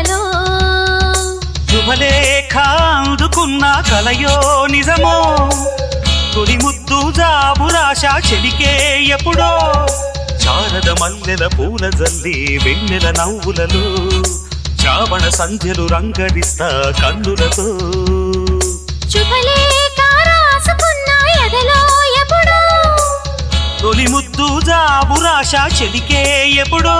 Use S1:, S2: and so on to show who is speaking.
S1: కలలో
S2: శుభలేఖ అందుకున్న కలయో నిజమో తొలి ముద్దు జాబు రాశ చెలికే ఎప్పుడో శారద మల్లెల పూల జల్లి వెన్నెల నవ్వులలో శ్రావణ సంధ్యలు రంగరిస్తా కన్నులతో
S1: శుభలేఖ రాసుకున్న ఎదలో ఎప్పుడో
S2: తొలి ముద్దు జాబు రాశ చెలికే ఎప్పుడో